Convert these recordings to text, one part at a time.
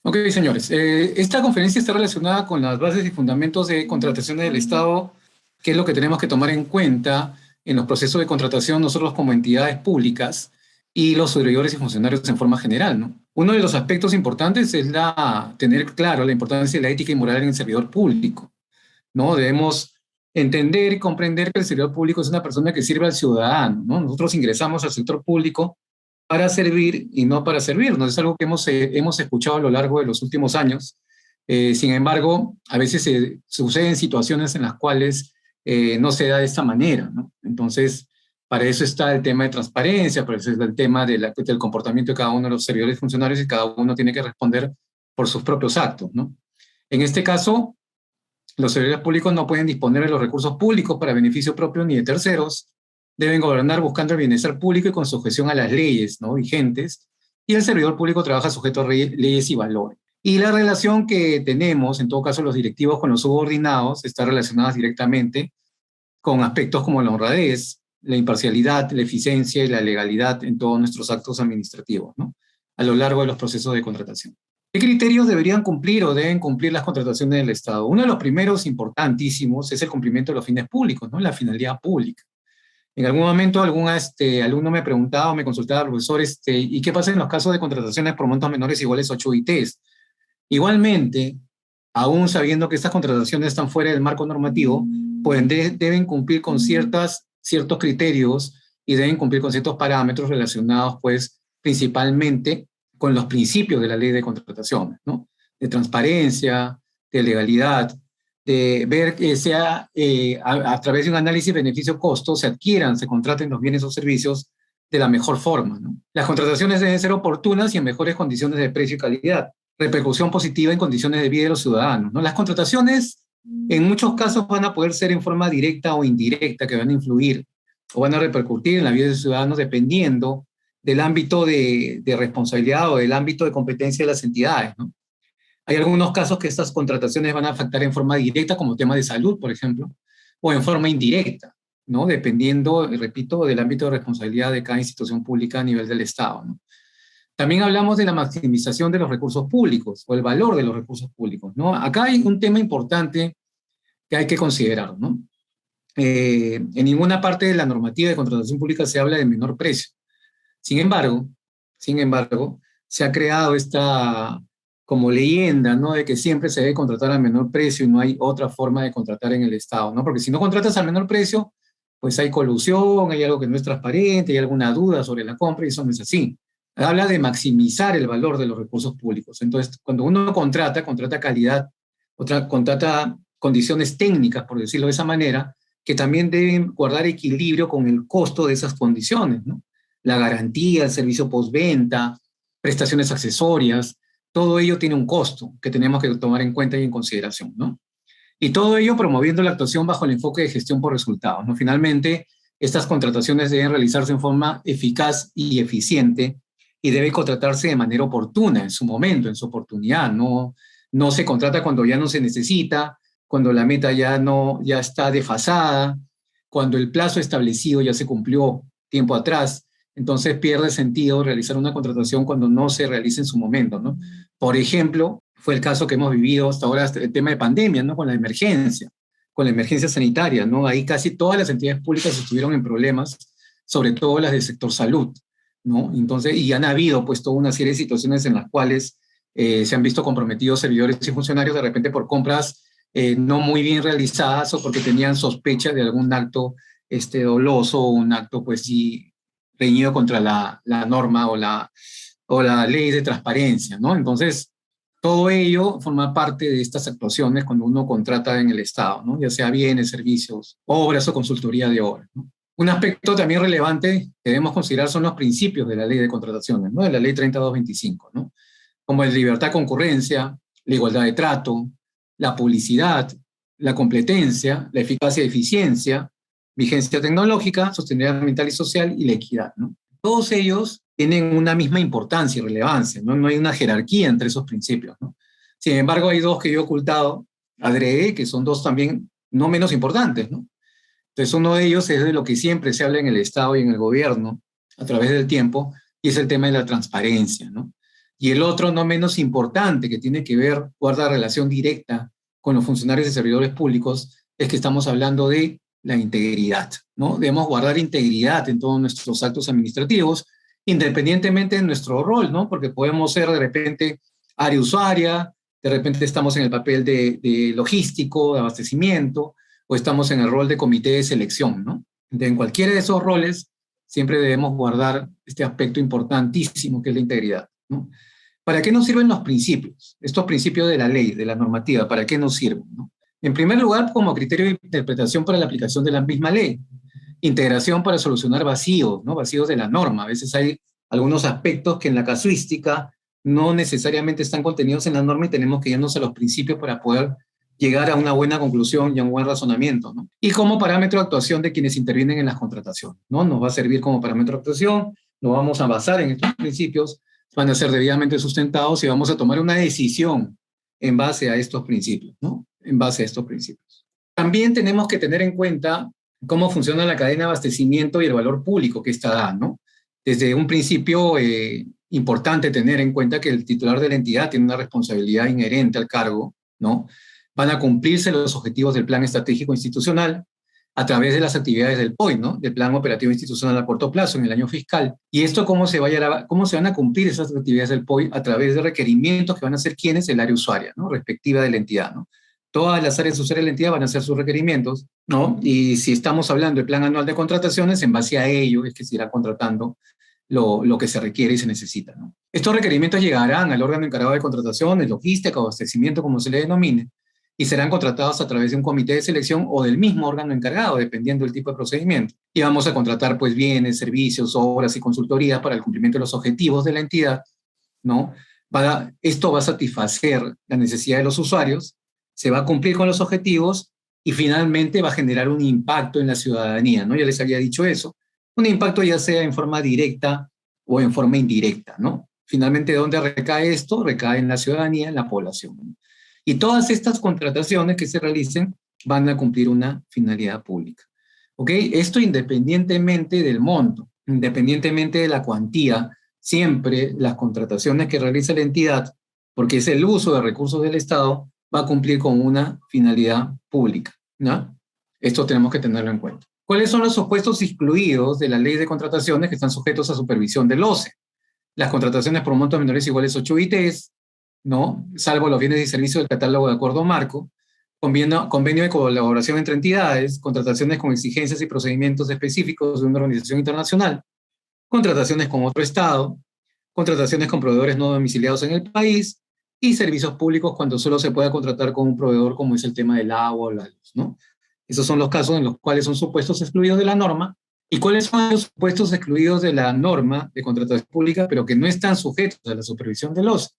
Ok, señores. Esta conferencia está relacionada con las bases y fundamentos de contrataciones del Estado, que es lo que tenemos que tomar en cuenta en los procesos de contratación nosotros como entidades públicas y los servidores y funcionarios en forma general, ¿no? Uno de los aspectos importantes es tener claro la importancia de la ética y moral en el servidor público, ¿no? Debemos entender y comprender que el servidor público es una persona que sirve al ciudadano, ¿no? Nosotros ingresamos al sector público para servir y no para servirnos. Es algo que hemos escuchado a lo largo de los últimos años. Sin embargo, a veces suceden situaciones en las cuales no se da de esta manera, ¿no? Entonces, para eso está el tema de transparencia, para eso está el tema del comportamiento de cada uno de los servidores y funcionarios, y cada uno tiene que responder por sus propios actos, ¿no? En este caso, los servidores públicos no pueden disponer de los recursos públicos para beneficio propio ni de terceros, deben gobernar buscando el bienestar público y con sujeción a las leyes, ¿no?, vigentes, y el servidor público trabaja sujeto a leyes y valores. Y la relación que tenemos, en todo caso los directivos con los subordinados, está relacionada directamente con aspectos como la honradez, la imparcialidad, la eficiencia y la legalidad en todos nuestros actos administrativos, ¿no?, a lo largo de los procesos de contratación. ¿Qué criterios deberían cumplir o deben cumplir las contrataciones del Estado? Uno de los primeros importantísimos es el cumplimiento de los fines públicos, ¿no?, la finalidad pública. En algún momento algún alumno me preguntaba o me consultaba, profesor, ¿y qué pasa en los casos de contrataciones por montos menores iguales a 8 UITs? Igualmente, aún sabiendo que estas contrataciones están fuera del marco normativo, pues deben cumplir con ciertos criterios y deben cumplir con ciertos parámetros relacionados, pues, principalmente con los principios de la ley de contrataciones, ¿no? De transparencia, de legalidad, de ver que a través de un análisis beneficio-costo se adquieran, se contraten los bienes o servicios de la mejor forma, ¿no? Las contrataciones deben ser oportunas y en mejores condiciones de precio y calidad. Repercusión positiva en condiciones de vida de los ciudadanos, ¿no? Las contrataciones en muchos casos van a poder ser en forma directa o indirecta, que van a influir o van a repercutir en la vida de los ciudadanos dependiendo del ámbito de responsabilidad o del ámbito de competencia de las entidades, ¿no? Hay algunos casos que estas contrataciones van a afectar en forma directa, como temas de salud, por ejemplo, o en forma indirecta, ¿no?, dependiendo, repito, del ámbito de responsabilidad de cada institución pública a nivel del Estado, ¿no? También hablamos de la maximización de los recursos públicos o el valor de los recursos públicos, ¿no? Acá hay un tema importante que hay que considerar, ¿no? En ninguna parte de la normativa de contratación pública se habla de menor precio. Sin embargo, sin embargo, se ha creado esta como leyenda, ¿no?, de que siempre se debe contratar al menor precio y no hay otra forma de contratar en el Estado, ¿no? Porque si no contratas al menor precio, pues hay colusión, hay algo que no es transparente, hay alguna duda sobre la compra y eso no es así. Habla de maximizar el valor de los recursos públicos. Entonces, cuando uno contrata calidad, contrata condiciones técnicas, por decirlo de esa manera, que también deben guardar equilibrio con el costo de esas condiciones, ¿no? La garantía, el servicio postventa, prestaciones accesorias, todo ello tiene un costo que tenemos que tomar en cuenta y en consideración, ¿no? Y todo ello promoviendo la actuación bajo el enfoque de gestión por resultados, ¿no? Finalmente, estas contrataciones deben realizarse en forma eficaz y eficiente y debe contratarse de manera oportuna, en su momento, en su oportunidad. No se contrata cuando ya no se necesita, cuando la meta ya está desfasada, cuando el plazo establecido ya se cumplió tiempo atrás. Entonces pierde sentido realizar una contratación cuando no se realiza en su momento, ¿no? Por ejemplo, fue el caso que hemos vivido hasta ahora, el tema de pandemia, ¿no?, con la emergencia sanitaria, ¿no? Ahí casi todas las entidades públicas estuvieron en problemas, sobre todo las del sector salud, ¿no? Entonces, y han habido pues toda una serie de situaciones en las cuales se han visto comprometidos servidores y funcionarios de repente por compras no muy bien realizadas o porque tenían sospecha de algún acto doloso o un acto pues sí reñido contra la norma o la ley de transparencia, ¿no? Entonces, todo ello forma parte de estas actuaciones cuando uno contrata en el Estado, ¿no?, ya sea bienes, servicios, obras o consultoría de obras, ¿no? Un aspecto también relevante que debemos considerar son los principios de la ley de contrataciones, ¿no?, de la ley 3225, ¿no?, como la libertad de concurrencia, la igualdad de trato, la publicidad, la competencia, la eficacia y eficiencia, vigencia tecnológica, sostenibilidad ambiental y social y la equidad, ¿no? Todos ellos tienen una misma importancia y relevancia, ¿no? No hay una jerarquía entre esos principios, ¿no? Sin embargo, hay dos que yo he ocultado adrede, que son dos también no menos importantes, ¿no? Entonces, uno de ellos es de lo que siempre se habla en el Estado y en el gobierno a través del tiempo, y es el tema de la transparencia, ¿no? Y el otro, no menos importante, que tiene que ver, guarda relación directa con los funcionarios y servidores públicos, es que estamos hablando de la integridad, ¿no? Debemos guardar integridad en todos nuestros actos administrativos, independientemente de nuestro rol, ¿no? Porque podemos ser de repente área usuaria, de repente estamos en el papel de logístico, de abastecimiento, o estamos en el rol de comité de selección, ¿no? En cualquiera de esos roles siempre debemos guardar este aspecto importantísimo que es la integridad, ¿no? ¿Para qué nos sirven los principios? Estos principios de la ley, de la normativa, ¿para qué nos sirven, no? En primer lugar, como criterio de interpretación para la aplicación de la misma ley. Integración para solucionar vacíos, ¿no? Vacíos de la norma. A veces hay algunos aspectos que en la casuística no necesariamente están contenidos en la norma y tenemos que irnos a los principios para poder llegar a una buena conclusión y a un buen razonamiento, ¿no? Y como parámetro de actuación de quienes intervienen en las contrataciones, ¿no? Nos va a servir como parámetro de actuación, nos vamos a basar en estos principios, van a ser debidamente sustentados y vamos a tomar una decisión en base a estos principios, ¿no? En base a estos principios. También tenemos que tener en cuenta cómo funciona la cadena de abastecimiento y el valor público que esta da, ¿no? Desde un principio importante tener en cuenta que el titular de la entidad tiene una responsabilidad inherente al cargo, ¿no? Van a cumplirse los objetivos del Plan Estratégico Institucional a través de las actividades del POI, ¿no? Del Plan Operativo Institucional a corto plazo en el año fiscal. ¿Y esto cómo se van a cumplir esas actividades del POI? A través de requerimientos que van a hacer quienes, el área usuaria, ¿no? Respectiva de la entidad, ¿no? Todas las áreas usuarias de la entidad van a hacer sus requerimientos, ¿no? Y si estamos hablando del plan anual de contrataciones, en base a ello es que se irá contratando lo que se requiere y se necesita, ¿no? Estos requerimientos llegarán al órgano encargado de contrataciones, logística o abastecimiento, como se le denomine, y serán contratados a través de un comité de selección o del mismo órgano encargado, dependiendo del tipo de procedimiento. Y vamos a contratar, pues, bienes, servicios, obras y consultorías para el cumplimiento de los objetivos de la entidad, ¿no? Esto va a satisfacer la necesidad de los usuarios, se va a cumplir con los objetivos y finalmente va a generar un impacto en la ciudadanía, ¿no? Ya les había dicho eso. Un impacto ya sea en forma directa o en forma indirecta, ¿no? Finalmente, ¿dónde recae esto? Recae en la ciudadanía, en la población, ¿no? Y todas estas contrataciones que se realicen van a cumplir una finalidad pública, ¿ok? Esto independientemente del monto, independientemente de la cuantía, siempre las contrataciones que realiza la entidad, porque es el uso de recursos del Estado, va a cumplir con una finalidad pública, ¿no? Esto tenemos que tenerlo en cuenta. ¿Cuáles son los supuestos excluidos de la ley de contrataciones que están sujetos a supervisión del OCE? Las contrataciones por montos menores iguales a 8 ITs, ¿no? Salvo los bienes y servicios del catálogo de acuerdo marco, convenio de colaboración entre entidades, contrataciones con exigencias y procedimientos específicos de una organización internacional, contrataciones con otro Estado, contrataciones con proveedores no domiciliados en el país y servicios públicos cuando solo se pueda contratar con un proveedor, como es el tema del agua o la luz, ¿no? Esos son los casos en los cuales son supuestos excluidos de la norma. ¿Y cuáles son los supuestos excluidos de la norma de contratación pública, pero que no están sujetos a la supervisión de los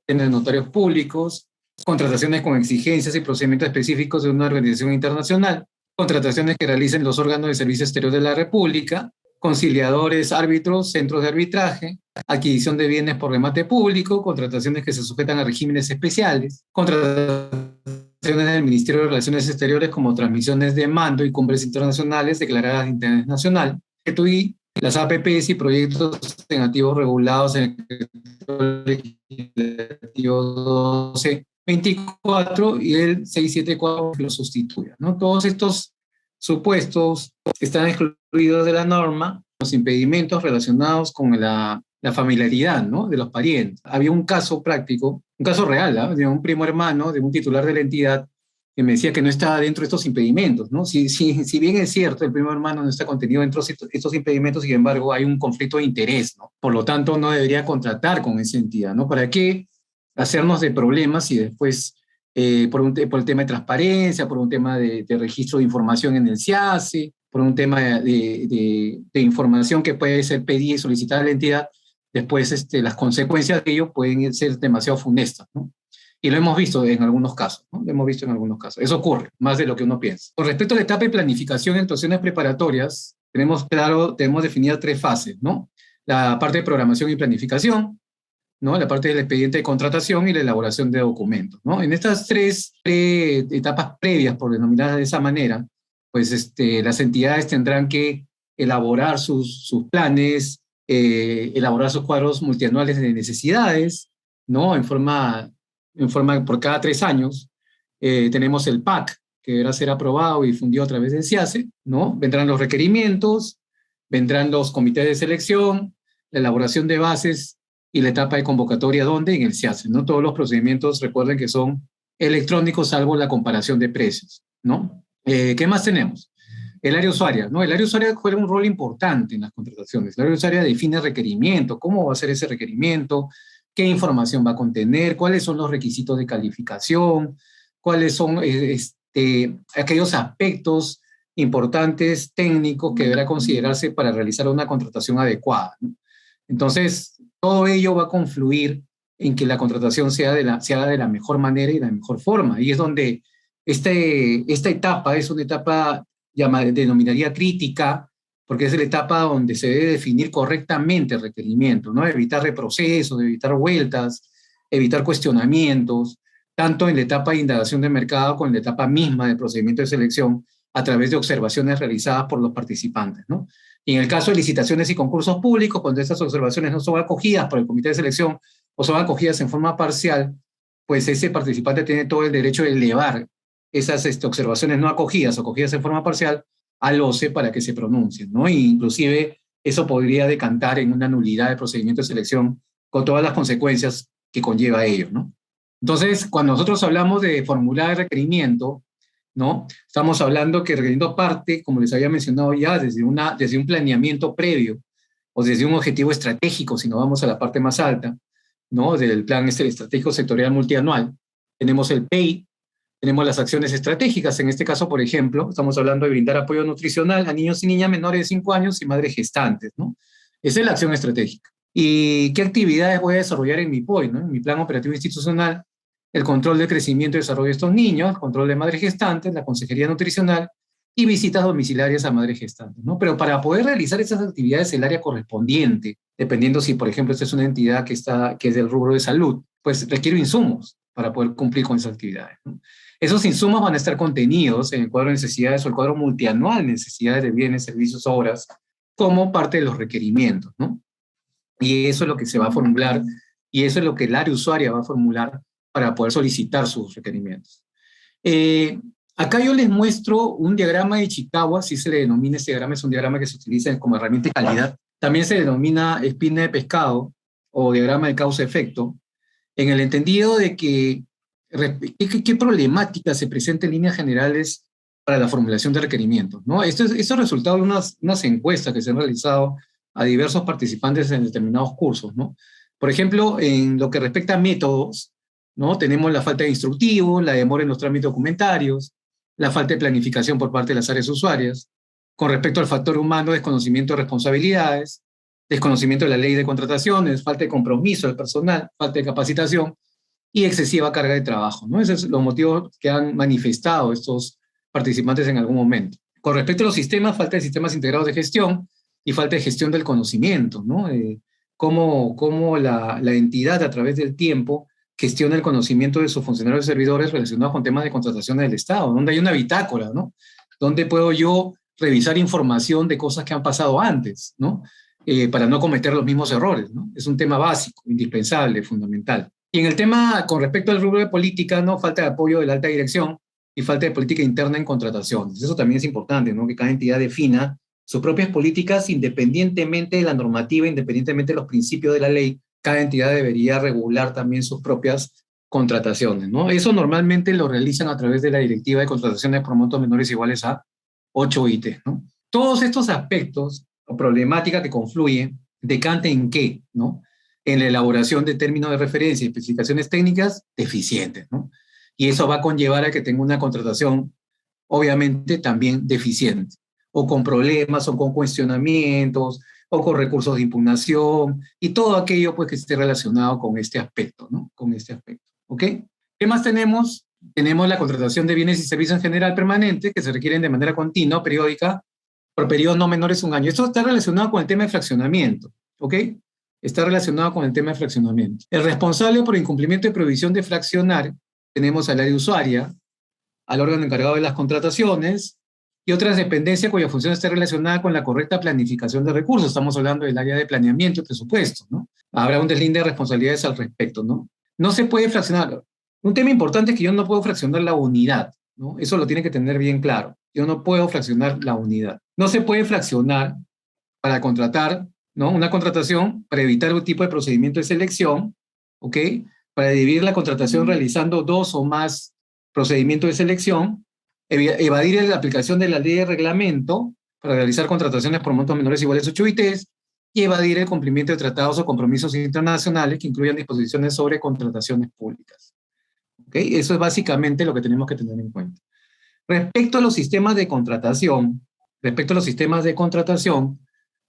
notarios públicos, contrataciones con exigencias y procedimientos específicos de una organización internacional, contrataciones que realicen los órganos de servicio exterior de la República, conciliadores, árbitros, centros de arbitraje, adquisición de bienes por remate público, contrataciones que se sujetan a regímenes especiales, contrataciones del Ministerio de Relaciones Exteriores como transmisiones de mando y cumbres internacionales declaradas de interés nacional, y las APPs y proyectos negativos regulados en el legislativo 1224 y el 674 lo sustituye, ¿no? Todos estos supuestos están excluidos de la norma, los impedimentos relacionados con la familiaridad, ¿no? De los parientes. Había un caso práctico, un caso real, ¿eh? De un primo hermano, de un titular de la entidad, que me decía que no estaba dentro de estos impedimentos, ¿no? Si bien es cierto, el primo hermano no está contenido dentro de estos impedimentos, sin embargo, hay un conflicto de interés, ¿no? Por lo tanto, no debería contratar con esa entidad, ¿no? ¿Para qué hacernos de problemas y después, por el tema de transparencia, por un tema de registro de información en el SIACE, por un tema de información que puede ser pedida y solicitada a la entidad, después las consecuencias de ello pueden ser demasiado funestas, ¿no? Y lo hemos visto en algunos casos, ¿no? Lo hemos visto en algunos casos. Eso ocurre, más de lo que uno piensa. Con respecto a la etapa de planificación y actuaciones preparatorias, tenemos definidas 3 fases, ¿no? La parte de programación y planificación, ¿no? La parte del expediente de contratación y la elaboración de documentos, ¿no? En estas 3 etapas previas, por denominarlas de esa manera, pues las entidades tendrán que elaborar sus planes, elaborar sus cuadros multianuales de necesidades, ¿no? En forma por cada 3 años. Tenemos el PAC, que deberá ser aprobado y difundido a través del CIACE, ¿no? Vendrán los requerimientos, vendrán los comités de selección, la elaboración de bases y la etapa de convocatoria, ¿dónde? En el CIACE, ¿no? Todos los procedimientos, recuerden que son electrónicos, salvo la comparación de precios, ¿no? ¿Qué más tenemos? El área usuaria, ¿no? El área usuaria juega un rol importante en las contrataciones. El área usuaria define requerimiento, cómo va a ser ese requerimiento, qué información va a contener, cuáles son los requisitos de calificación, cuáles son aquellos aspectos importantes técnicos que deberá considerarse para realizar una contratación adecuada, ¿no? Entonces, todo ello va a confluir en que la contratación se haga de la mejor manera y de la mejor forma. Y es donde esta etapa es una etapa denominaría crítica, porque es la etapa donde se debe definir correctamente el requerimiento, ¿no? Evitar reprocesos, evitar vueltas, evitar cuestionamientos, tanto en la etapa de indagación de mercado como en la etapa misma del procedimiento de selección, a través de observaciones realizadas por los participantes, ¿no? Y en el caso de licitaciones y concursos públicos, cuando estas observaciones no son acogidas por el comité de selección o son acogidas en forma parcial, pues ese participante tiene todo el derecho de elevar esas observaciones no acogidas o acogidas en forma parcial al OCE para que se pronuncien, ¿no? E inclusive eso podría decantar en una nulidad del procedimiento de selección con todas las consecuencias que conlleva ello, ¿no? Entonces, cuando nosotros hablamos de formular el requerimiento, ¿no? Estamos hablando que el requerimiento parte, como les había mencionado ya, desde un planeamiento previo o desde un objetivo estratégico, si nos vamos a la parte más alta, ¿no? Del plan estratégico sectorial multianual. Tenemos el PEI, tenemos las acciones estratégicas. En este caso, por ejemplo, estamos hablando de brindar apoyo nutricional a niños y niñas menores de 5 años y madres gestantes, ¿no? Esa es la acción estratégica. ¿Y qué actividades voy a desarrollar en mi POI, ¿no? En mi plan operativo institucional? El control del crecimiento y desarrollo de estos niños, el control de madres gestantes, la consejería nutricional y visitas domiciliarias a madres gestantes, ¿no? Pero para poder realizar esas actividades, el área correspondiente, dependiendo si, por ejemplo, esta es una entidad que es del rubro de salud, pues requiere insumos para poder cumplir con esas actividades, ¿no? Esos insumos van a estar contenidos en el cuadro de necesidades o el cuadro multianual de necesidades de bienes, servicios, obras, como parte de los requerimientos, ¿no? Y eso es lo que se va a formular y eso es lo que el área usuaria va a formular para poder solicitar sus requerimientos. Acá yo les muestro un diagrama de Chicagua, así se le denomina. Este diagrama, es un diagrama que se utiliza como herramienta de calidad. También se denomina espina de pescado o diagrama de causa-efecto, en el entendido de que qué problemática se presenta en líneas generales para la formulación de requerimientos, ¿no? Esto es resultado de unas encuestas que se han realizado a diversos participantes en determinados cursos, ¿no? Por ejemplo, en lo que respecta a métodos, ¿no? Tenemos la falta de instructivos, la demora en los trámites documentarios, la falta de planificación por parte de las áreas usuarias. Con respecto al factor humano, desconocimiento de responsabilidades, desconocimiento de la ley de contrataciones, falta de compromiso del personal, falta de capacitación y excesiva carga de trabajo, ¿no? Esos son los motivos que han manifestado estos participantes en algún momento. Con respecto a los sistemas, falta de sistemas integrados de gestión y falta de gestión del conocimiento, ¿no? Cómo la entidad a través del tiempo gestiona el conocimiento de sus funcionarios y servidores relacionados con temas de contratación del Estado, donde hay una bitácora, ¿no? Donde puedo yo revisar información de cosas que han pasado antes, ¿no? Para no cometer los mismos errores, ¿no? Es un tema básico, indispensable, fundamental. Y en el tema con respecto al rubro de política, ¿no? Falta de apoyo de la alta dirección y falta de política interna en contrataciones. Eso también es importante, ¿no? Que cada entidad defina sus propias políticas independientemente de la normativa, independientemente de los principios de la ley. Cada entidad debería regular también sus propias contrataciones, ¿no? Eso normalmente lo realizan a través de la Directiva de Contrataciones por montos menores iguales a 8 IT, ¿no? Todos estos aspectos o problemáticas que confluyen decantan en qué, ¿no? En la elaboración de términos de referencia y especificaciones técnicas deficientes, ¿no? Y eso va a conllevar a que tenga una contratación, obviamente, también deficiente, o con problemas, o con cuestionamientos, o con recursos de impugnación, y todo aquello pues, que esté relacionado con este aspecto, ¿no? Con este aspecto, ¿ok? ¿Qué más tenemos? Tenemos la contratación de bienes y servicios en general permanente, que se requieren de manera continua, periódica, por periodos no menores de un año. Esto está relacionado con el tema de fraccionamiento, ¿ok? Está relacionado con el tema de fraccionamiento. El responsable por incumplimiento de prohibición de fraccionar, tenemos al área usuaria, al órgano encargado de las contrataciones, y otras dependencias cuya función esté relacionada con la correcta planificación de recursos. Estamos hablando del área de planeamiento y presupuesto, ¿no? Habrá un deslinde de responsabilidades al respecto, ¿no? No se puede fraccionar. Un tema importante es que yo no puedo fraccionar la unidad, ¿no? Eso lo tiene que tener bien claro. Yo no puedo fraccionar la unidad. No se puede fraccionar para contratar, ¿no? Una contratación para evitar un tipo de procedimiento de selección, ¿ok? Para dividir la contratación realizando dos o más procedimientos de selección, evadir la aplicación de la ley de reglamento para realizar contrataciones por montos menores o iguales a 8 ITs y evadir el cumplimiento de tratados o compromisos internacionales que incluyan disposiciones sobre contrataciones públicas. ¿Ok? Eso es básicamente lo que tenemos que tener en cuenta. Respecto a los sistemas de contratación,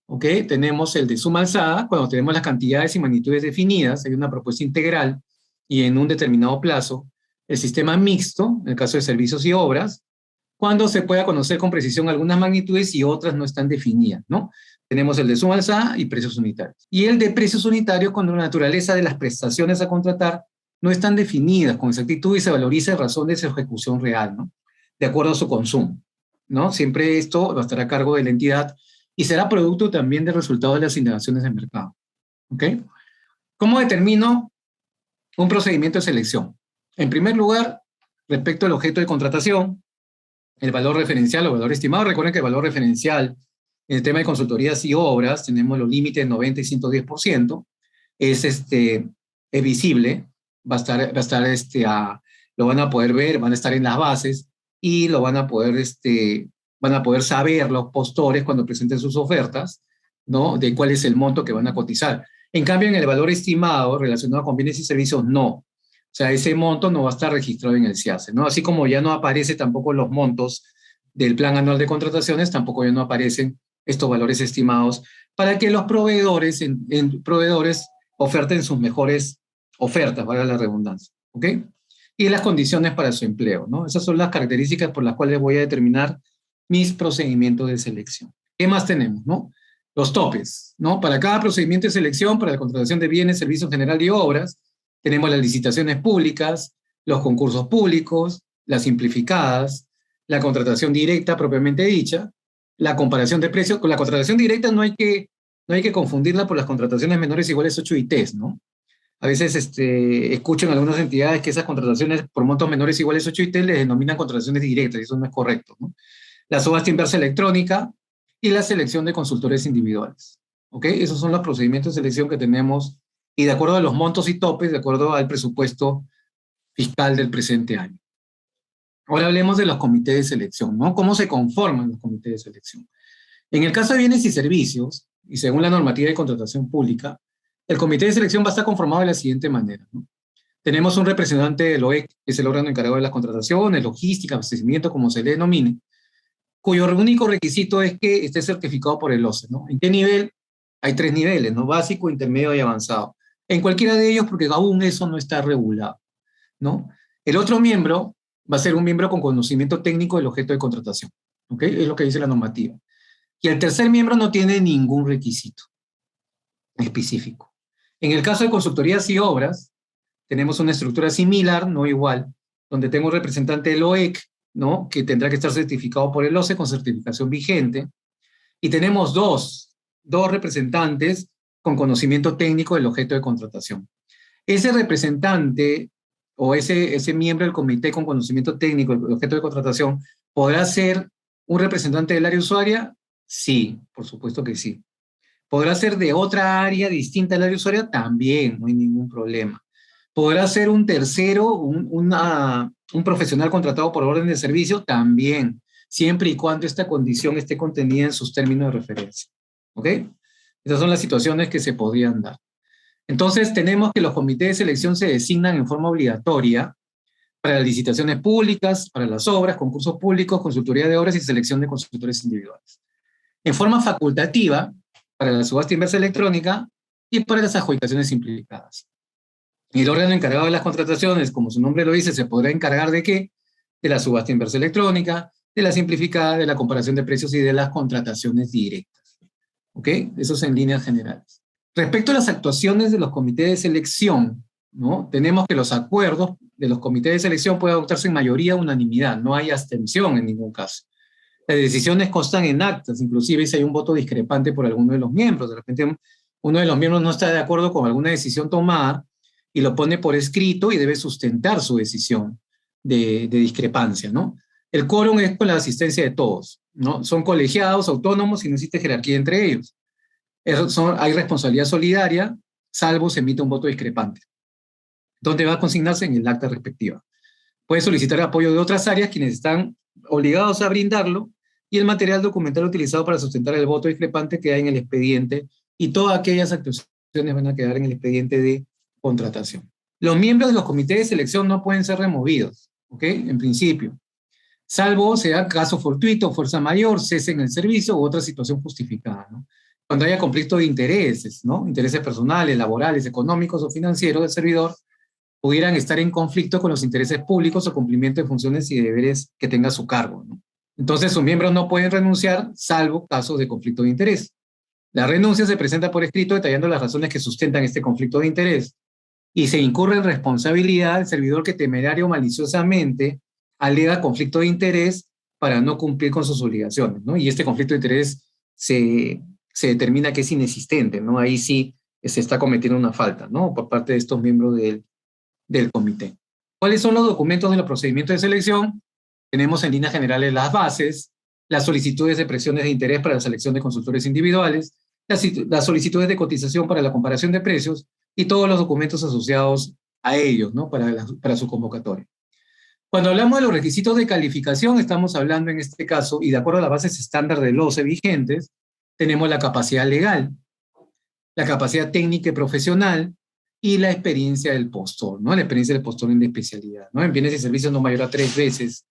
¿ok? Tenemos el de suma alzada, cuando tenemos las cantidades y magnitudes definidas, hay una propuesta integral y en un determinado plazo. El sistema mixto, en el caso de servicios y obras, cuando se pueda conocer con precisión algunas magnitudes y otras no están definidas, ¿no? Tenemos el de suma alzada y precios unitarios. Y el de precios unitarios cuando la naturaleza de las prestaciones a contratar no están definidas con exactitud y se valoriza en razón de su ejecución real, ¿no? De acuerdo a su consumo, ¿no? Siempre esto va a estar a cargo de la entidad y será producto también del resultado de las indagaciones de mercado, ¿ok? ¿Cómo determino un procedimiento de selección? En primer lugar, respecto al objeto de contratación, el valor referencial o valor estimado. Recuerden que el valor referencial en el tema de consultorías y obras, tenemos los límites 90 y 110%, es visible, lo van a poder ver, van a estar en las bases y lo van a poder saber los postores cuando presenten sus ofertas, ¿no? De cuál es el monto que van a cotizar. En cambio, en el valor estimado relacionado con bienes y servicios, no. O sea, ese monto no va a estar registrado en el SIACE, ¿no? Así como ya no aparecen tampoco los montos del plan anual de contrataciones, tampoco ya no aparecen estos valores estimados para que los proveedores oferten sus mejores ofertas, valga la redundancia, ¿ok? Y las condiciones para su empleo, ¿no? Esas son las características por las cuales voy a determinar mis procedimientos de selección. ¿Qué más tenemos, no? Los topes, ¿no? Para cada procedimiento de selección, para la contratación de bienes, servicios general y obras, tenemos las licitaciones públicas, los concursos públicos, las simplificadas, la contratación directa propiamente dicha, la comparación de precios. Con la contratación directa no hay que confundirla por las contrataciones menores iguales 8 ITs, ¿no? A veces escucho en algunas entidades que esas contrataciones por montos menores iguales 8 ITs les denominan contrataciones directas, y eso no es correcto, ¿no? La subasta inversa electrónica y la selección de consultores individuales, ¿ok? Esos son los procedimientos de selección que tenemos y de acuerdo a los montos y topes, de acuerdo al presupuesto fiscal del presente año. Ahora hablemos de los comités de selección, ¿no? ¿Cómo se conforman los comités de selección? En el caso de bienes y servicios, y según la normativa de contratación pública, el comité de selección va a estar conformado de la siguiente manera, ¿no? Tenemos un representante del OEC, que es el órgano encargado de las contrataciones, logística, abastecimiento, como se le denomine, cuyo único requisito es que esté certificado por el OCE, ¿no? ¿En qué nivel? Hay 3 niveles, ¿no? Básico, intermedio y avanzado. En cualquiera de ellos, porque aún eso no está regulado, ¿no? El otro miembro va a ser un miembro con conocimiento técnico del objeto de contratación, ¿ok? Es lo que dice la normativa. Y el tercer miembro no tiene ningún requisito específico. En el caso de consultorías y obras, tenemos una estructura similar, no igual, donde tengo un representante del OEC, ¿no? Que tendrá que estar certificado por el OCE con certificación vigente, y tenemos dos representantes con conocimiento técnico del objeto de contratación. Ese representante o ese miembro del comité con conocimiento técnico del objeto de contratación, ¿podrá ser un representante del área usuaria? Sí, por supuesto que sí. ¿Podrá ser de otra área distinta al área usuaria? También, no hay ningún problema. ¿Podrá ser un tercero, un profesional contratado por orden de servicio? También, siempre y cuando esta condición esté contenida en sus términos de referencia. ¿Ok? Esas son las situaciones que se podrían dar. Entonces, tenemos que los comités de selección se designan en forma obligatoria para las licitaciones públicas, para las obras, concursos públicos, consultoría de obras y selección de consultores individuales. En forma facultativa, para la subasta inversa electrónica y para las adjudicaciones simplificadas. Y el órgano encargado de las contrataciones, como su nombre lo dice, se podrá encargar ¿de qué? De la subasta inversa electrónica, de la simplificada, de la comparación de precios y de las contrataciones directas. ¿Ok? Eso es en líneas generales. Respecto a las actuaciones de los comités de selección, ¿no? Tenemos que los acuerdos de los comités de selección pueden adoptarse en mayoría o unanimidad, no hay abstención en ningún caso. Las decisiones constan en actas, inclusive si hay un voto discrepante por alguno de los miembros. De repente uno de los miembros no está de acuerdo con alguna decisión tomada y lo pone por escrito y debe sustentar su decisión de discrepancia, ¿no? El quórum es con la asistencia de todos, ¿no? Son colegiados, autónomos y no existe jerarquía entre ellos. Hay responsabilidad solidaria, salvo se emite un voto discrepante, donde va a consignarse en el acta respectiva. Puede solicitar apoyo de otras áreas quienes están obligados a brindarlo y el material documental utilizado para sustentar el voto discrepante queda en el expediente y todas aquellas actuaciones van a quedar en el expediente de contratación. Los miembros de los comités de selección no pueden ser removidos, ¿ok? En principio, salvo sea caso fortuito, fuerza mayor, cese en el servicio u otra situación justificada, ¿no? Cuando haya conflicto de intereses, ¿no? Intereses personales, laborales, económicos o financieros del servidor, pudieran estar en conflicto con los intereses públicos o cumplimiento de funciones y deberes que tenga a su cargo, ¿no? Entonces, sus miembros no pueden renunciar, salvo casos de conflicto de interés. La renuncia se presenta por escrito detallando las razones que sustentan este conflicto de interés y se incurre en responsabilidad del servidor que temerario o maliciosamente alega conflicto de interés para no cumplir con sus obligaciones, ¿no? Y este conflicto de interés se determina que es inexistente, ¿no? Ahí sí se está cometiendo una falta, ¿no? Por parte de estos miembros del comité. ¿Cuáles son los documentos de los procedimientos de selección? Tenemos en líneas generales las bases, las solicitudes de expresiones de interés para la selección de consultores individuales, las solicitudes de cotización para la comparación de precios y todos los documentos asociados a ellos, ¿no? Para su convocatoria. Cuando hablamos de los requisitos de calificación, estamos hablando en este caso, y de acuerdo a las bases estándar del OCE vigentes, tenemos la capacidad legal, la capacidad técnica y profesional, y la experiencia del postor, ¿no? La experiencia del postor en la especialidad, ¿no? En bienes y servicios no mayor a 3 veces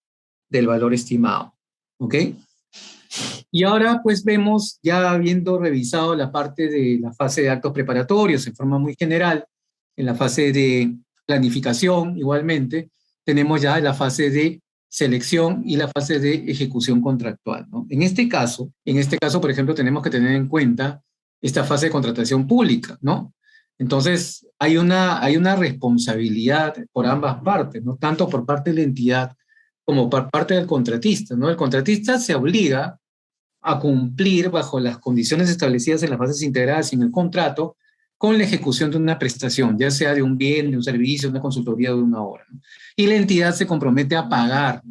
del valor estimado, ¿ok? Y ahora pues vemos, ya habiendo revisado la parte de la fase de actos preparatorios en forma muy general, en la fase de planificación igualmente, tenemos ya la fase de selección y la fase de ejecución contractual, ¿no? En este caso, por ejemplo, tenemos que tener en cuenta esta fase de contratación pública, ¿no? Entonces, hay una responsabilidad por ambas partes, ¿no? Tanto por parte de la entidad como por parte del contratista, ¿no? El contratista se obliga a cumplir bajo las condiciones establecidas en las bases integradas en el contrato con la ejecución de una prestación, ya sea de un bien, de un servicio, de una consultoría o de una obra, ¿no? Y la entidad se compromete a pagar,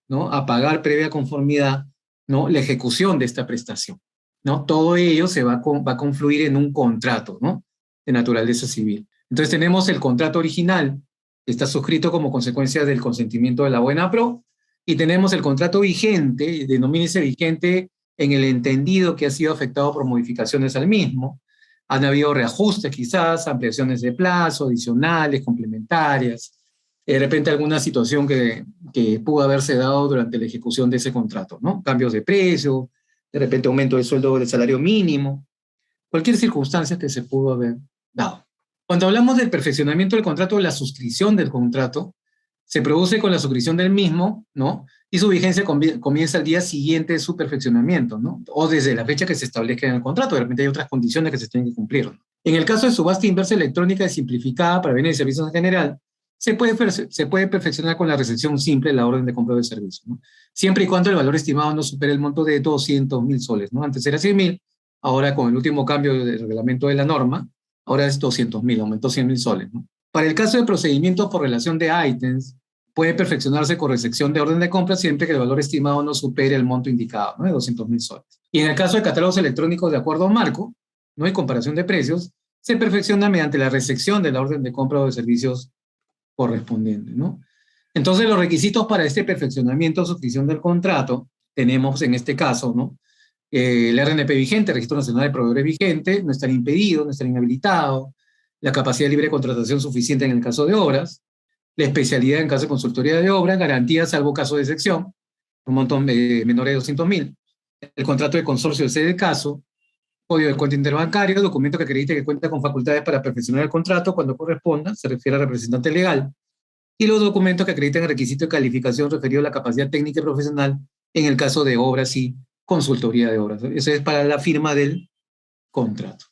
¿no? A pagar previa conformidad, ¿no? La ejecución de esta prestación, ¿no? Todo ello va a confluir en un contrato, ¿no? De naturaleza civil. Entonces tenemos el contrato original, que está suscrito como consecuencia del consentimiento de la buena pro, y tenemos el contrato vigente, denomínese vigente en el entendido que ha sido afectado por modificaciones al mismo. Han habido reajustes quizás, ampliaciones de plazo, adicionales, complementarias, de repente alguna situación que pudo haberse dado durante la ejecución de ese contrato, ¿no? Cambios de precio, de repente aumento del sueldo del salario mínimo, cualquier circunstancia que se pudo haber dado. Cuando hablamos del perfeccionamiento del contrato, la suscripción del contrato se produce con la suscripción del mismo, ¿no? Y su vigencia comienza al día siguiente de su perfeccionamiento, ¿no? O desde la fecha que se establezca en el contrato. De repente hay otras condiciones que se tienen que cumplir, ¿no? En el caso de subasta inversa electrónica y simplificada para bienes y servicios en general, se puede perfeccionar con la recepción simple de la orden de compra de servicio, ¿no? Siempre y cuando el valor estimado no supere el monto de 200.000 soles, ¿no? Antes era 100.000, ahora con el último cambio del reglamento de la norma, ahora es 200.000, aumentó 100.000 soles, ¿no? Para el caso de procedimientos por relación de ítems, puede perfeccionarse con recepción de orden de compra siempre que el valor estimado no supere el monto indicado, ¿no? De 200.000 soles. Y en el caso de catálogos electrónicos de acuerdo marco, no hay comparación de precios, se perfecciona mediante la recepción de la orden de compra o de servicios correspondiente, ¿no? Entonces, los requisitos para este perfeccionamiento o suscripción del contrato, tenemos en este caso, ¿no? El RNP vigente, Registro Nacional de Proveedores vigente, no estar impedido, no estar inhabilitado, la capacidad de libre contratación suficiente en el caso de obras, la especialidad en caso de consultoría de obras, garantías salvo caso de excepción, un montón menor de 200.000, el contrato de consorcio de sede de caso, código de cuenta interbancario, documento que acredite que cuenta con facultades para perfeccionar el contrato cuando corresponda, se refiere al representante legal, y los documentos que acrediten el requisito de calificación referido a la capacidad técnica y profesional en el caso de obras y consultoría de obras. Eso es para la firma del contrato.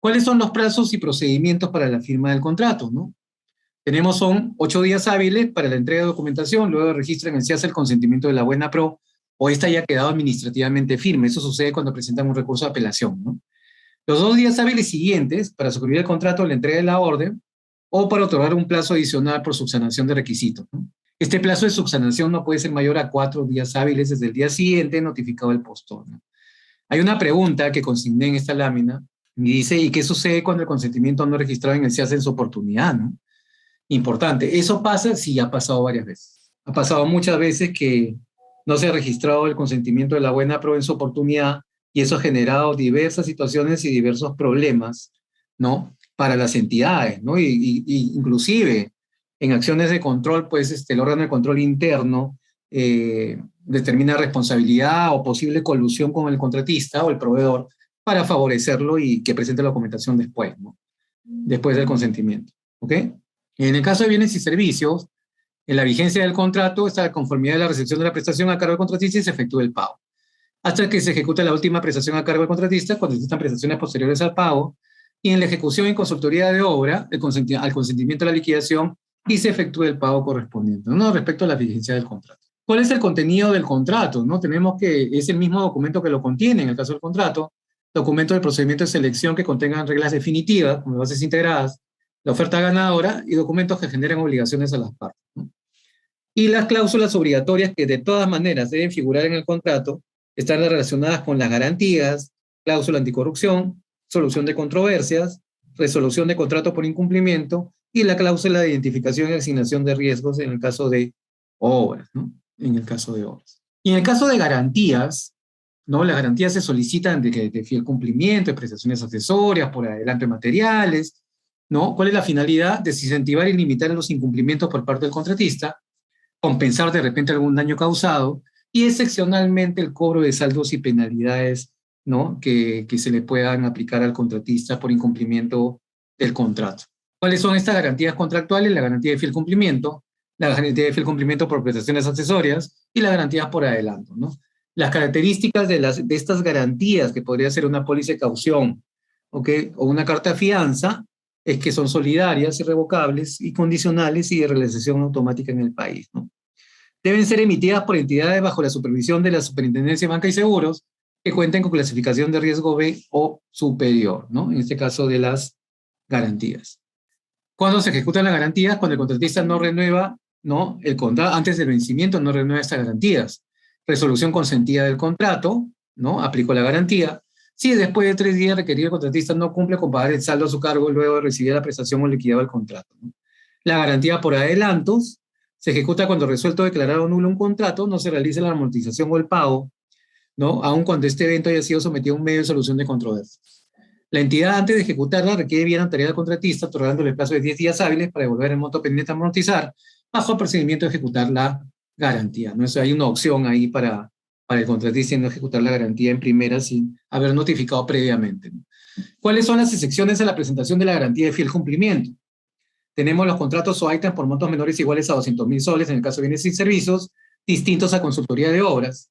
¿Cuáles son los plazos y procedimientos para la firma del contrato, no? Son 8 días hábiles para la entrega de documentación, luego registran en el CIAS el consentimiento de la buena pro o esta haya quedado administrativamente firme. Eso sucede cuando presentan un recurso de apelación, ¿no? Los 2 días hábiles siguientes para suscribir el contrato, la entrega de la orden, o para otorgar un plazo adicional por subsanación de requisitos, ¿no? Este plazo de subsanación no puede ser mayor a 4 días hábiles desde el día siguiente notificado el postor, ¿no? Hay una pregunta que consigné en esta lámina y dice, ¿y qué sucede cuando el consentimiento no registrado en el se hace en su oportunidad, ¿no? Importante. Eso pasa, sí, ha pasado varias veces. Ha pasado muchas veces que no se ha registrado el consentimiento de la buena prueba en su oportunidad y eso ha generado diversas situaciones y diversos problemas, ¿no? Para las entidades, ¿no? Inclusive en acciones de control, pues el órgano de control interno determina responsabilidad o posible colusión con el contratista o el proveedor para favorecerlo y que presente la documentación después, ¿no? Después del consentimiento, ¿ok? En el caso de bienes y servicios, en la vigencia del contrato está la conformidad de la recepción de la prestación a cargo del contratista y se efectúa el pago. Hasta que se ejecuta la última prestación a cargo del contratista, cuando existan prestaciones posteriores al pago, y en la ejecución y consultoría de obra, al consentimiento de la liquidación, y se efectúa el pago correspondiente, ¿no? Respecto a la vigencia del contrato. ¿Cuál es el contenido del contrato? ¿No? Tenemos que es el mismo documento que lo contiene en el caso del contrato, documento del procedimiento de selección que contengan reglas definitivas, como bases integradas, la oferta ganadora y documentos que generen obligaciones a las partes, ¿no? Y las cláusulas obligatorias que de todas maneras deben figurar en el contrato están relacionadas con las garantías, cláusula anticorrupción, solución de controversias, resolución de contrato por incumplimiento y la cláusula de identificación y asignación de riesgos en el caso de obras, ¿no? En el caso de obras. Y en el caso de garantías, ¿no? Las garantías se solicitan de fiel cumplimiento, de prestaciones accesorias, por adelanto de materiales, ¿no? ¿Cuál es la finalidad? Desincentivar y limitar los incumplimientos por parte del contratista, compensar de repente algún daño causado y excepcionalmente el cobro de saldos y penalidades, ¿no? que se le puedan aplicar al contratista por incumplimiento del contrato. ¿Cuáles son estas garantías contractuales? La garantía de fiel cumplimiento, la garantía de fiel cumplimiento por prestaciones accesorias y las garantías por adelanto, ¿no? Las características de estas garantías, que podría ser una póliza de caución, ¿okay? O una carta fianza, es que son solidarias, irrevocables y condicionales y de realización automática en el país, ¿no? Deben ser emitidas por entidades bajo la supervisión de la Superintendencia de Banca y Seguros que cuenten con clasificación de riesgo B o superior, ¿no? En este caso de las garantías. ¿Cuándo se ejecutan las garantías? Cuando el contratista no renueva, ¿no? El contrato, antes del vencimiento no renueva estas garantías. Resolución consentida del contrato, ¿no? Aplicó la garantía. Si después de 3 días requerido el contratista no cumple con pagar el saldo a su cargo luego de recibir la prestación o liquidado el contrato, ¿no? La garantía por adelantos se ejecuta cuando resuelto declarar o nulo un contrato, no se realiza la amortización o el pago, ¿no? Aun cuando este evento haya sido sometido a un medio de solución de controversias. La entidad, antes de ejecutarla, requiere vía notarial al contratista, otorgándole el plazo de 10 días hábiles para devolver el monto pendiente a amortizar, bajo el procedimiento de ejecutar la garantía, ¿no? Eso hay una opción ahí para el contratista y no ejecutar la garantía en primera sin haber notificado previamente, ¿no? ¿Cuáles son las excepciones a la presentación de la garantía de fiel cumplimiento? Tenemos los contratos o ítems por montos menores iguales a 200.000 soles en el caso de bienes y servicios, distintos a consultoría de obras,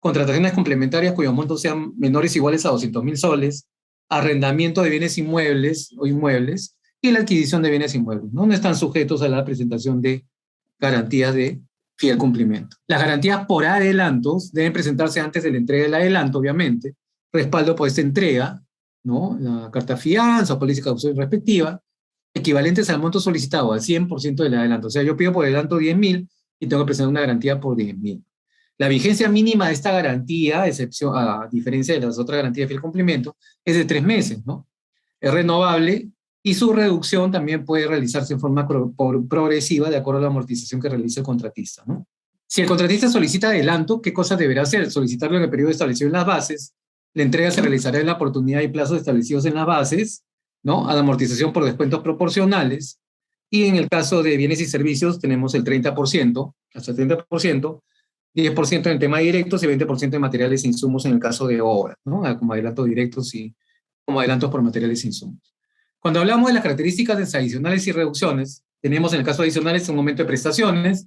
contrataciones complementarias cuyos montos sean menores iguales a 200.000 soles, arrendamiento de bienes inmuebles o inmuebles y la adquisición de bienes inmuebles, ¿no? No están sujetos a la presentación de garantías de fiel cumplimiento. Las garantías por adelantos deben presentarse antes de la entrega del adelanto, obviamente, respaldo por esta entrega, ¿no? La carta fianza o póliza de caución respectiva, equivalentes al monto solicitado, al 100% del adelanto. O sea, yo pido por adelanto 10.000 y tengo que presentar una garantía por 10.000. La vigencia mínima de esta garantía, excepción, a diferencia de las otras garantías de fiel cumplimiento, es de 3 meses, ¿no? Es renovable y su reducción también puede realizarse en forma progresiva de acuerdo a la amortización que realice el contratista, ¿no? Si el contratista solicita adelanto, ¿qué cosas deberá hacer? Solicitarlo en el periodo establecido en las bases, la entrega se realizará en la oportunidad y plazos establecidos en las bases, ¿no? A la amortización por descuentos proporcionales, y en el caso de bienes y servicios tenemos el 30%, hasta el 30%, 10% en el tema de directos y 20% de materiales e insumos en el caso de obras, ¿no? Como adelantos directos y como adelantos por materiales e insumos. Cuando hablamos de las características de adicionales y reducciones, tenemos en el caso de adicionales un aumento de prestaciones,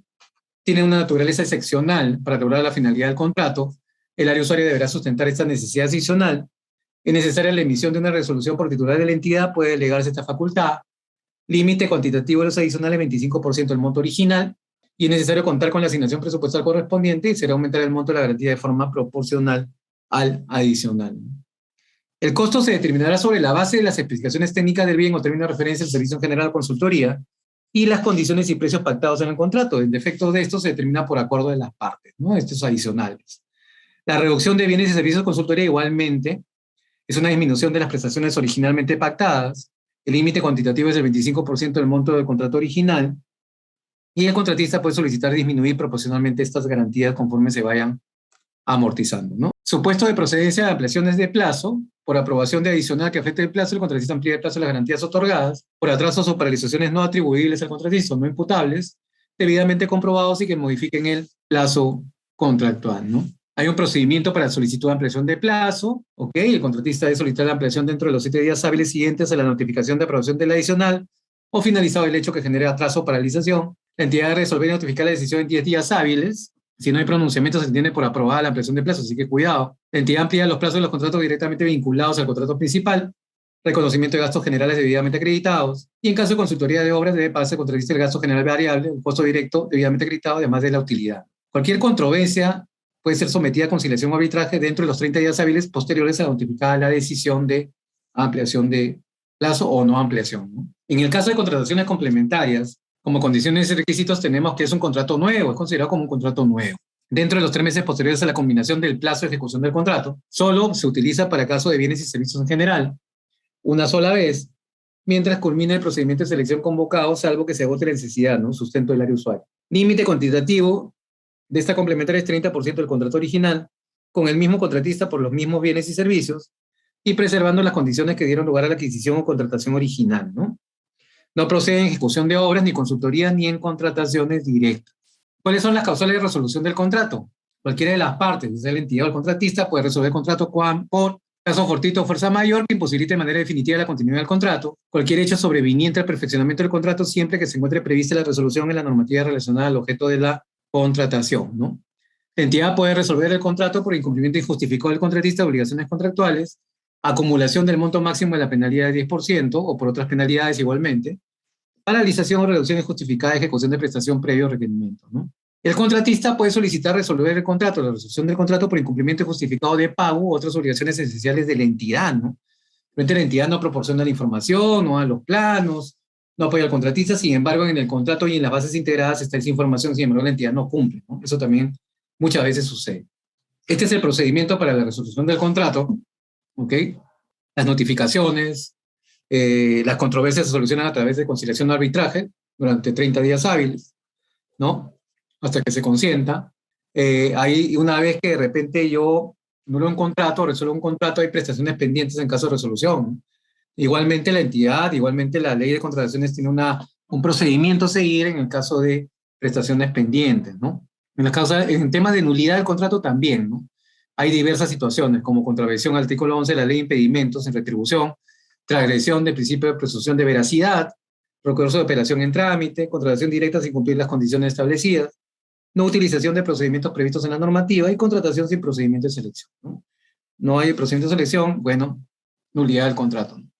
tiene una naturaleza excepcional para lograr la finalidad del contrato, el área usuaria deberá sustentar esta necesidad adicional, es necesaria la emisión de una resolución por titular de la entidad, puede delegarse esta facultad, límite cuantitativo de los adicionales 25% del monto original, y es necesario contar con la asignación presupuestal correspondiente y será aumentar el monto de la garantía de forma proporcional al adicional. El costo se determinará sobre la base de las especificaciones técnicas del bien o término de referencia del servicio en general o consultoría y las condiciones y precios pactados en el contrato. El defecto de esto se determina por acuerdo de las partes, ¿no? Estos adicionales. La reducción de bienes y servicios de consultoría igualmente es una disminución de las prestaciones originalmente pactadas. El límite cuantitativo es el 25% del monto del contrato original y el contratista puede solicitar disminuir proporcionalmente estas garantías conforme se vayan amortizando, ¿no? Supuesto de procedencia de ampliaciones de plazo, por aprobación de adicional que afecte el plazo, el contratista amplía el plazo de las garantías otorgadas, por atrasos o paralizaciones no atribuibles al contratista o no imputables, debidamente comprobados y que modifiquen el plazo contractual, ¿no? Hay un procedimiento para solicitud de ampliación de plazo, ¿ok? El contratista debe solicitar la ampliación dentro de los 7 días hábiles siguientes a la notificación de aprobación del adicional o finalizado el hecho que genere atraso o paralización. La entidad debe resolver y notificar la decisión en 10 días hábiles. Si no hay pronunciamiento, se entiende por aprobada la ampliación de plazo, así que cuidado. La entidad amplía los plazos de los contratos directamente vinculados al contrato principal, reconocimiento de gastos generales debidamente acreditados, y en caso de consultoría de obras debe pagarse al contratista el gasto general variable, el costo directo debidamente acreditado, además de la utilidad. Cualquier controversia puede ser sometida a conciliación o arbitraje dentro de los 30 días hábiles posteriores a notificada la decisión de ampliación de plazo o no ampliación, ¿no? En el caso de contrataciones complementarias, como condiciones y requisitos tenemos que es un contrato nuevo, es considerado como un contrato nuevo. Dentro de los 3 meses posteriores a la combinación del plazo de ejecución del contrato, solo se utiliza para caso de bienes y servicios en general, una sola vez, mientras culmina el procedimiento de selección convocado, salvo que se agote la necesidad, ¿no? Sustento del área usuario. Límite cuantitativo de esta complementaria es 30% del contrato original, con el mismo contratista por los mismos bienes y servicios, y preservando las condiciones que dieron lugar a la adquisición o contratación original, ¿no? No procede en ejecución de obras, ni consultoría, ni en contrataciones directas. ¿Cuáles son las causales de resolución del contrato? Cualquiera de las partes, sea la entidad o el contratista, puede resolver el contrato por caso fortuito o fuerza mayor que imposibilite de manera definitiva la continuidad del contrato. Cualquier hecho sobreviniente al perfeccionamiento del contrato siempre que se encuentre prevista la resolución en la normativa relacionada al objeto de la contratación, ¿no? La entidad puede resolver el contrato por incumplimiento injustificado del contratista de obligaciones contractuales, acumulación del monto máximo de la penalidad de 10% o por otras penalidades igualmente, paralización o reducción injustificada de ejecución de prestación previo requerimiento, ¿no? El contratista puede solicitar resolver el contrato, la resolución del contrato por incumplimiento injustificado de pago u otras obligaciones esenciales de la entidad, ¿no? Realmente la entidad no proporciona la información, no da los planos, no apoya al contratista, sin embargo, en el contrato y en las bases integradas está esa información, sin embargo, la entidad no cumple, ¿no? Eso también muchas veces sucede. Este es el procedimiento para la resolución del contrato, ¿ok? Las notificaciones, las controversias se solucionan a través de conciliación o arbitraje durante 30 días hábiles, ¿no? Hasta que se consienta. Ahí, una vez que de repente yo nulo un contrato, resuelvo un contrato, hay prestaciones pendientes en caso de resolución, ¿no? Igualmente la entidad, igualmente la ley de contrataciones tiene un procedimiento a seguir en el caso de prestaciones pendientes, ¿no? En tema de nulidad del contrato también, ¿no? Hay diversas situaciones, como contravención al artículo 11 de la ley de impedimentos en retribución, transgresión del principio de presunción de veracidad, recurso de operación en trámite, contratación directa sin cumplir las condiciones establecidas, no utilización de procedimientos previstos en la normativa y contratación sin procedimiento de selección, ¿no? No hay procedimiento de selección, bueno, nulidad del contrato, ¿no?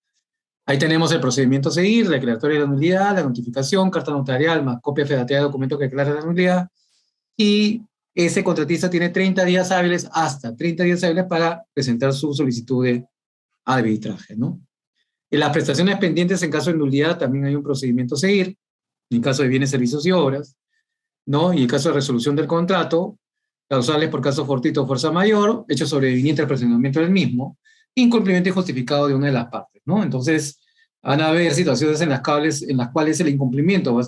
Ahí tenemos el procedimiento a seguir, la declaratoria de la nulidad, la notificación, carta notarial, más copia fedateada de documento que declara la nulidad, y ese contratista tiene 30 días hábiles, hasta 30 días hábiles para presentar su solicitud de arbitraje, ¿no? En las prestaciones pendientes en caso de nulidad también hay un procedimiento a seguir, en caso de bienes, servicios y obras, ¿no? Y en caso de resolución del contrato, causales por caso fortuito o fuerza mayor, hecho sobreviniente al procedimiento del mismo, incumplimiento injustificado de una de las partes, ¿no? Entonces, van a haber situaciones en las cuales el incumplimiento va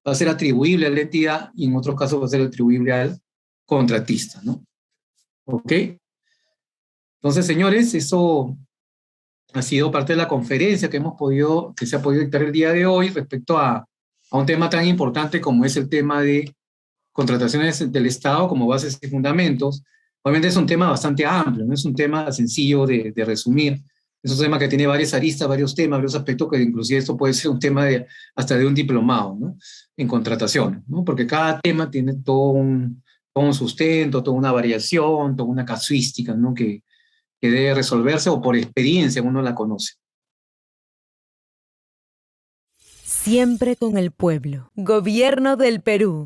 a ser atribuible a la entidad y en otros casos va a ser atribuible al contratista, ¿no? ¿Ok? Entonces, señores, eso ha sido parte de la conferencia que se ha podido dictar el día de hoy respecto a un tema tan importante como es el tema de contrataciones del Estado como bases y fundamentos. Obviamente es un tema bastante amplio, no es un tema sencillo de resumir. Es un tema que tiene varias aristas, varios temas, varios aspectos, que inclusive esto puede ser un tema hasta de un diplomado, ¿no? En contrataciones, ¿no? Porque cada tema tiene todo un sustento, toda una variación, toda una casuística, ¿no? Que debe resolverse o por experiencia uno la conoce. Siempre con el pueblo. Gobierno del Perú.